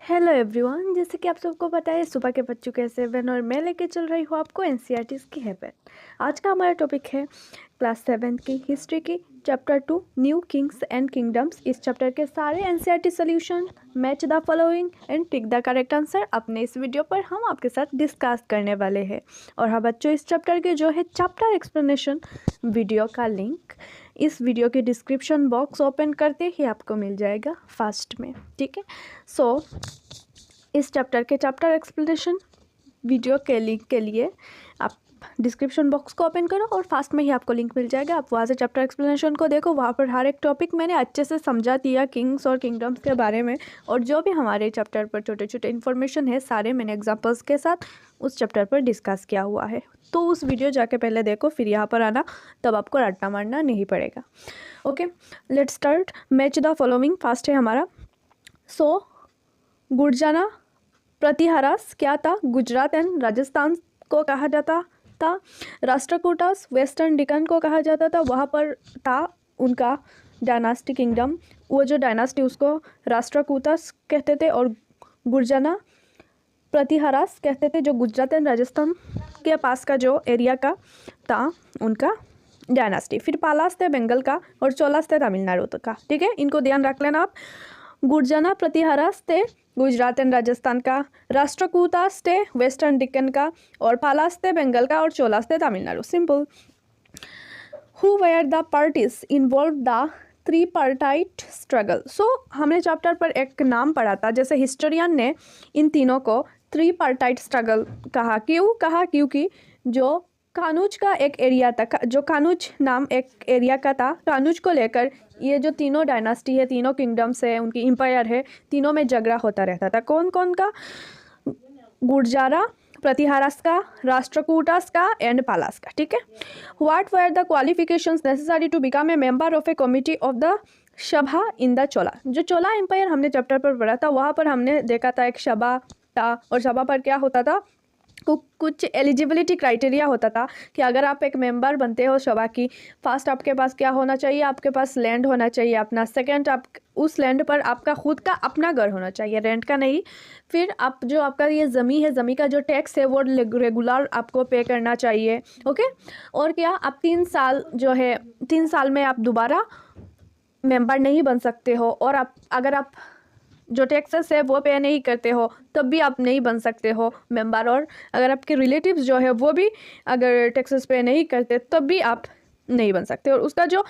Hello everyone, जैसे कि आप सबको पता है सुबह के बज चुके हैं 7 और मैं लेके चल रही हूँ आपको एनसीईआरटी की हेवन। आज का हमारा टॉपिक है क्लास 7 की हिस्ट्री की chapter 2 new Kings and kingdoms. इस चैप्टर के सारे NCERT solution, match the following and tick the correct answer अपने इस वीडियो पर हम आपके साथ डिस्कस करने वाले हैं। और हाँ बच्चों, इस चैप्टर के जो है चैप्टर एक्सप्लेनेशन वीडियो का लिंक इस वीडियो के डिस्क्रिप्शन बॉक्स ओपन करते ही आपको मिल जाएगा फर्स्ट में, ठीक है। सो इस चैप्टर के चैप्टर एक्सप्लेनेशन वीडियो के लिंक के लिए आप डिस्क्रिप्शन बॉक्स को ओपन करो और फास्ट में ही आपको लिंक मिल जाएगा। आप वहाँ से चैप्टर एक्सप्लेनेशन को देखो, वहाँ पर हर एक टॉपिक मैंने अच्छे से समझा दिया किंग्स और किंगडम्स के बारे में, और जो भी हमारे चैप्टर पर छोटे छोटे इन्फॉर्मेशन है सारे मैंने एग्जांपल्स के साथ उस चैप्टर पर डिस्कस किया हुआ है। तो उस वीडियो जाके पहले देखो, फिर यहाँ पर आना, तब आपको रटना मारना नहीं पड़ेगा। Okay, let's start. Match the following fast है हमारा। सो गुर्जाना प्रतिहारास क्या था? गुजरात एंड राजस्थान को कहा जाता था। राष्ट्रकूटास वेस्टर्न डिकन को कहा जाता था, वहाँ पर था उनका डायनास्टी किंगडम। वो जो डायनास्टी उसको राष्ट्रकूटास कहते थे, और गुर्जाना प्रतिहारास कहते थे जो गुजरात एंड राजस्थान के पास का जो एरिया का था उनका डायनास्टी। फिर पालास थे बंगाल का और चोलास थे तमिलनाडु का, ठीक है, इनको ध्यान रख लेना आप। गुर्जाना प्रतिहारास थे गुजरात एंड राजस्थान का, राष्ट्रकूटास थे वेस्टर्न डिक्कन का, और पालास थे बंगाल का, और चोलास थे Tamil Nadu. Simple. Who were the parties involve the tripartite struggle. So हमने चैप्टर पर एक नाम पढ़ा था, जैसे हिस्टोरियन ने इन तीनों को थ्री पार्टाइट स्ट्रगल कहा। क्यों कहा? क्योंकि जो कानूज का एक एरिया था, जो कानूज नाम एक एरिया का था, कानूज को लेकर ये जो तीनों डायनास्टी है, तीनों किंगडम्स है, उनकी एम्पायर है, तीनों में झगड़ा होता रहता था। कौन कौन का? गुर्जारा प्रतिहारास का, राष्ट्रकूटास का एंड पालास का, ठीक है। What are the qualifications necessary to become a member of a committee of the Sabha in the चोला। जो चोला एम्पायर हमने चैप्टर पर पढ़ा था, वहाँ पर हमने देखा था एक सभा था, और सभा पर क्या होता था, कुछ एलिजिबिलिटी क्राइटेरिया होता था कि अगर आप एक मेंबर बनते हो सभा की, फर्स्ट आपके पास क्या होना चाहिए, आपके पास लैंड होना चाहिए अपना। सेकंड, आप उस लैंड पर आपका खुद का अपना घर होना चाहिए, रेंट का नहीं। फिर आप जो आपका ये ज़मीन है, ज़मीन का जो टैक्स है वो रेगुलर आपको पे करना चाहिए। ओके, और क्या, आप 3 साल जो है 3 साल में आप दोबारा मेंबर नहीं बन सकते हो, और आप अगर आप जो टैक्सेस है वो पे नहीं करते हो तब भी आप नहीं बन सकते हो मेंबर। और अगर आपके रिलेटिव्स जो है वो भी अगर टैक्सेस पे नहीं करते तब भी आप नहीं बन सकते। और उसका जो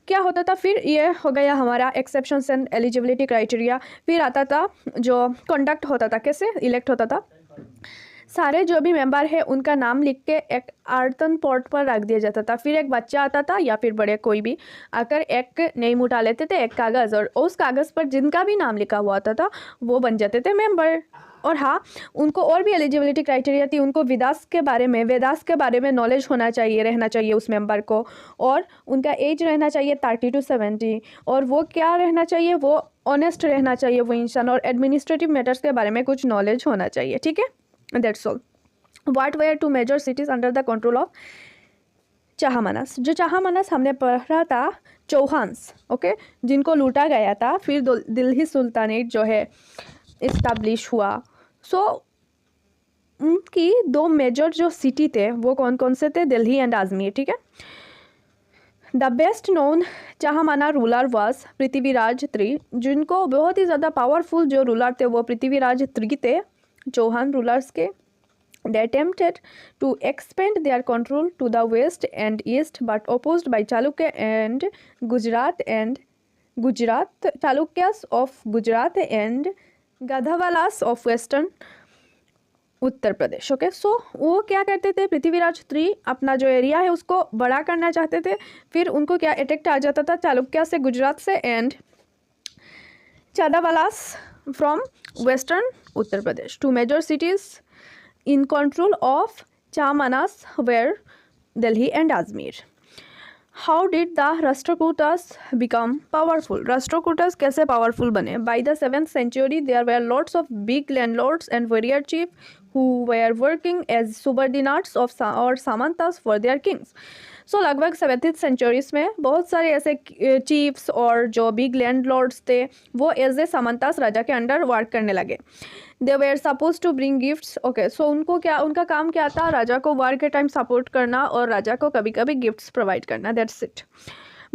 क्या होता था, फिर ये हो गया हमारा एक्सेप्शंस एंड एलिजिबिलिटी क्राइटेरिया। फिर आता था जो कंडक्ट होता था, कैसे इलेक्ट होता था। सारे जो भी मेंबर है उनका नाम लिख के एक आर्तन पॉट पर रख दिया जाता था। फिर एक बच्चा आता था या फिर बड़े कोई भी आकर एक नेम उठा लेते थे, एक कागज़, और उस कागज़ पर जिनका भी नाम लिखा हुआ होता था वो बन जाते थे मेंबर। और हाँ, उनको और भी एलिजिबिलिटी क्राइटेरिया थी। उनको वेदास के बारे में नॉलेज होना चाहिए, रहना चाहिए उस मेंबर को, और उनका एज रहना चाहिए 30 to 70, और वो क्या रहना चाहिए, वो ऑनेस्ट रहना चाहिए वो इंसान, और एडमिनिस्ट्रेटिव मैटर्स के बारे में कुछ नॉलेज होना चाहिए, ठीक है। That's all. What were two major cities under the control of Chahamanas. जो चाहमानस हमने पढ़ा था, चौहान्स, ओके, जिनको लूटा गया था, फिर दिल्ली सुल्तानेट जो है इस्टेब्लिश हुआ। सो उनकी 2 मेजर जो सिटी थे वो कौन कौन से थे? दिल्ली एंड अजमेर, ठीक है। The best known Chahamana ruler was Prithviraj III। जिनको बहुत ही ज़्यादा पावरफुल जो रूलर थे वो पृथ्वीराज III थे, चौहान रूलर्स के। They attempted to expand their control to the west and east, but opposed by Chalukya and Chalukyas of Gujarat and Gadhawalas of western Uttar Pradesh. Okay, so वो क्या करते थे, पृथ्वीराज III अपना जो एरिया है उसको बड़ा करना चाहते थे। फिर उनको क्या अटैक आ जाता था चालुक्या से, गुजरात से, and Gahadavalas from western Uttar Pradesh. 2 major cities in control of Chahamanas were Delhi and Ajmer. How did the Rashtrakutas become powerful? Rashtrakutas कैसे powerful बने? By the 7th century, there were lots of big landlords and warrior chiefs who were working as subordinates of or samantas for their kings. सो लगभग 7th centuries में बहुत सारे ऐसे chiefs और जो big landlords थे वो एज ए सामंतास राजा के अंडर वर्क करने लगे। They were suppose to bring gifts. Okay, so उनका काम क्या था? राजा को वार के टाइम सपोर्ट करना और राजा को कभी कभी गिफ्ट्स प्रोवाइड करना, दैट्स इट।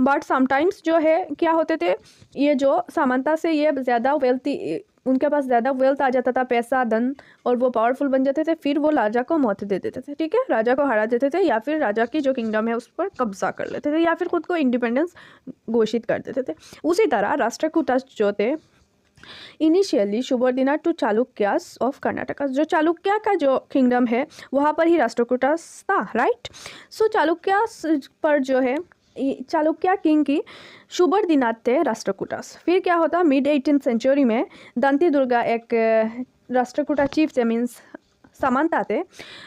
बट समटाइम्स जो है क्या होते थे, ये जो सामंता से ये ज़्यादा वेल्थी, उनके पास ज़्यादा वेल्थ आ जाता था, पैसा धन, और वो पावरफुल बन जाते थे, फिर वो राजा को मौत दे देते थे। ठीक है, राजा को हरा देते थे या फिर राजा की जो किंगडम है उस पर कब्जा कर लेते थे या फिर खुद को इंडिपेंडेंस घोषित कर देते थे। उसी तरह राष्ट्रकूटा जो थे initially subordinate to Chalukyas of Karnataka, जो चालुक्या का जो किंगडम है वहाँ पर ही राष्ट्रकूटास था, राइट। सो चालुक्यास पर जो है चालुक्या किंग की शुबोर्डिनेट थे राष्ट्रकूटास। फिर क्या होता, मिड 18th सेंचुरी में दंती दुर्गा एक राष्ट्रकूटा चीफ थे, मीन्स सामंता थे।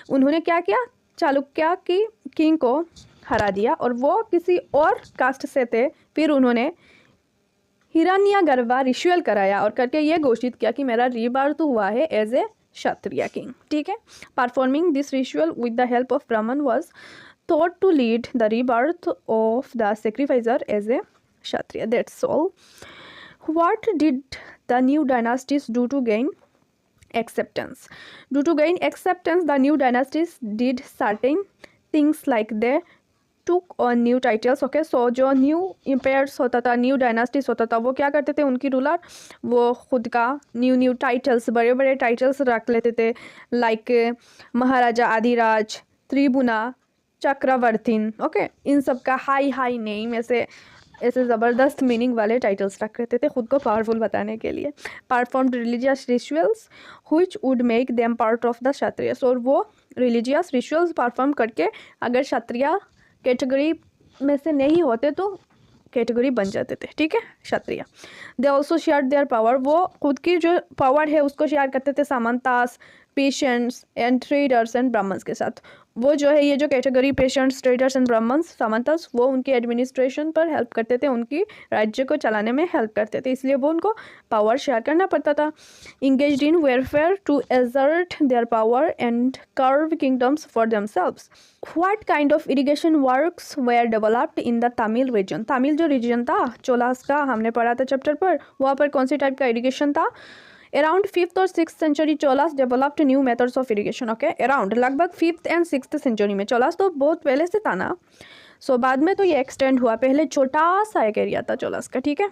उन्होंने क्या किया, चालुक्या की किंग को हरा दिया और वो किसी और कास्ट से थे। फिर उन्होंने हिरण्यगर्भा रिचुअल कराया और करके ये घोषित किया कि मेरा रीबर्थ हुआ है एज ए क्षत्रिय किंग। ठीक है, performing this ritual with the help of ब्राह्मण was thought to lead the rebirth of the sacrificer as a kshatriya. That's all. What did the new dynasties do to gain acceptance? Due to gain acceptance, the new dynasties did certain things like they took on new titles. Okay, so जो new empires होता था, new dynasties होता था, वो क्या करते थे, उनकी रूलर वो खुद का न्यू टाइटल्स, बड़े बड़े टाइटल्स रख लेते थे, लाइक महाराजा आदिराज, त्रिभुना, चक्रवर्तीन। ओके, इन सब का हाई नेम ऐसे ज़बरदस्त मीनिंग वाले टाइटल्स रख लेते थे खुद को पावरफुल बताने के लिए। Performed religious rituals which would make them part of the Kshatriyas, और वो रिलीजियस रिचुअल्स परफॉर्म करके अगर क्षत्रिय कैटेगरी में से नहीं होते तो कैटेगरी बन जाते थे। ठीक है, क्षत्रिय। They also share their power, वो खुद की जो पावर है उसको शेयर करते थे samantas, peasants and traders and Brahmins के साथ। वो जो है ये जो category peasants, traders and Brahmins, samantas, वो उनकी एडमिनिस्ट्रेशन पर हेल्प करते थे, उनकी राज्य को चलाने में हेल्प करते थे, इसलिए वो उनको पावर शेयर करना पड़ता था। Engaged in warfare to exert their power and carve kingdoms for themselves. What kind of irrigation works were developed in the Tamil region? Tamil जो रीजन था चोलास का, हमने पढ़ा था चैप्टर पर, वहाँ पर कौन सी टाइप का इरिगेशन था? अराउंड 5th और 6th century Cholas developed new methods of irrigation. Okay, around लगभग 5th एंड 6th सेंचुरी में, चोलास तो बहुत पहले से था ना, सो बाद में तो ये एक्सटेंड हुआ, पहले छोटा सा एक एरिया था चोलास का। ठीक है,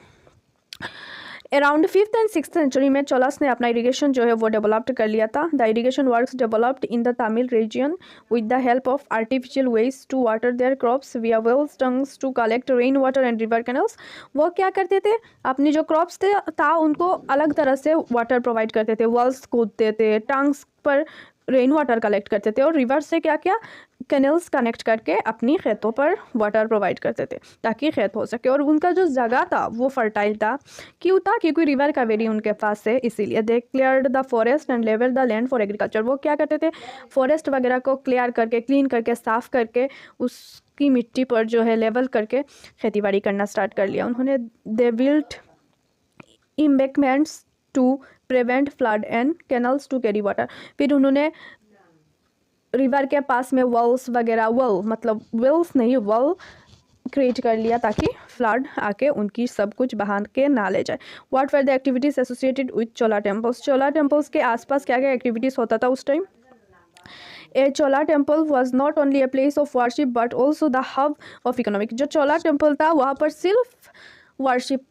around 5th and 6th century में चोलास ने अपना इरिगेशन जो है वो डेवलप्ड कर लिया था। The irrigation works developed in the Tamil region with the help of artificial ways to water their crops via wells tanks to collect rain water and river canals. वो क्या करते थे, अपनी जो क्रॉप्स था उनको अलग तरह से वाटर प्रोवाइड करते थे, वेल्स खोदते थे, टंग्स पर रेन वाटर कलेक्ट करते थे, और रिवर से क्या क्या कैनल्स कनेक्ट करके अपनी खेतों पर वाटर प्रोवाइड करते थे ताकि खेत हो सके। और उनका जो जगह था वो फर्टाइल था, क्यों था? क्योंकि रिवर का वेरी उनके पास है, इसीलिए। They cleared the forest and level the land for agriculture. वो क्या करते थे, फॉरेस्ट वगैरह को क्लियर करके, क्लीन करके, साफ करके, उसकी मिट्टी पर जो है लेवल करके खेतीबाड़ी करना स्टार्ट कर लिया उन्होंने। They built embankments to prevent flood and canals to carry water. फिर उन्होंने रिवर के पास में वॉल्स वगैरह, वॉल मतलब वेल्स नहीं, वॉल क्रिएट कर लिया ताकि फ्लड आके उनकी सब कुछ बहा के ना ले जाए। What are the activities associated with Chola temples? Chola temples के आसपास क्या क्या एक्टिविटीज़ होता था उस time? A Chola temple was not only a place of worship but also the hub of economic। जो चोला टेम्पल था वहाँ पर सिर्फ वर्शिप,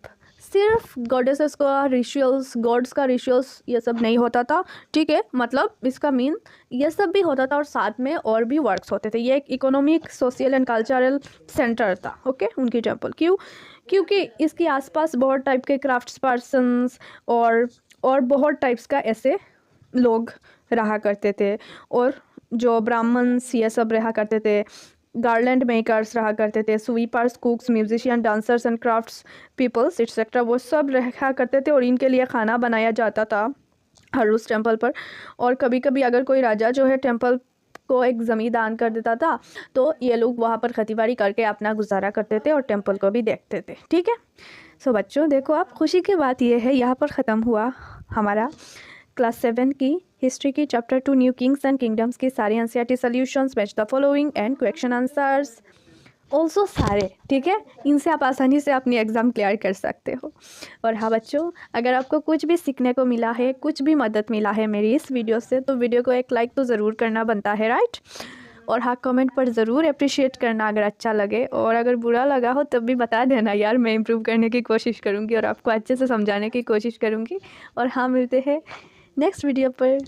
सिर्फ गॉडेसेस का रिचुअल्स, गॉड्स का रिचुअल्स ये सब नहीं होता था। ठीक है, मतलब इसका मीन ये सब भी होता था और साथ में और भी वर्क्स होते थे। ये एक economic, social and cultural centre था। ओके, उनकी टेम्पल क्योंकि इसके आसपास बहुत टाइप के क्राफ्ट्स पर्सन्स और बहुत टाइप्स का ऐसे लोग रहा करते थे, और जो ब्राह्मण्स ये सब रहा करते थे, गार्लैंड मेकर्स रहा करते थे, sweepers, cooks, musicians, dancers and crafts peoples etcetera, वो सब रहा करते थे और इनके लिए खाना बनाया जाता था हर रोज़ टेम्पल पर। और कभी कभी अगर कोई राजा जो है टेम्पल को एक ज़मीन दान कर देता था तो ये लोग वहाँ पर खेतीबाड़ी करके अपना गुजारा करते थे और टेम्पल को भी देखते थे। ठीक है, सो बच्चों देखो, आप खुशी की बात ये है यहाँ पर ख़त्म हुआ हमारा क्लास 7 की हिस्ट्री की chapter 2 new Kings and kingdoms की सारी NCERT solutions, match the following and question answers. Also सारे, ठीक है, इनसे आप आसानी से अपनी एग्ज़ाम क्लियर कर सकते हो। और हाँ बच्चों, अगर आपको कुछ भी सीखने को मिला है, कुछ भी मदद मिला है मेरी इस वीडियो से, तो वीडियो को एक लाइक तो ज़रूर करना बनता है, राइट। और हाँ, कमेंट पर ज़रूर अप्रिशिएट करना अगर अच्छा लगे, और अगर बुरा लगा हो तब भी बता देना यार, मैं इम्प्रूव करने की कोशिश करूँगी और आपको अच्छे से समझाने की कोशिश करूँगी। और हाँ, मिलते हैं नेक्स्ट वीडियो पर।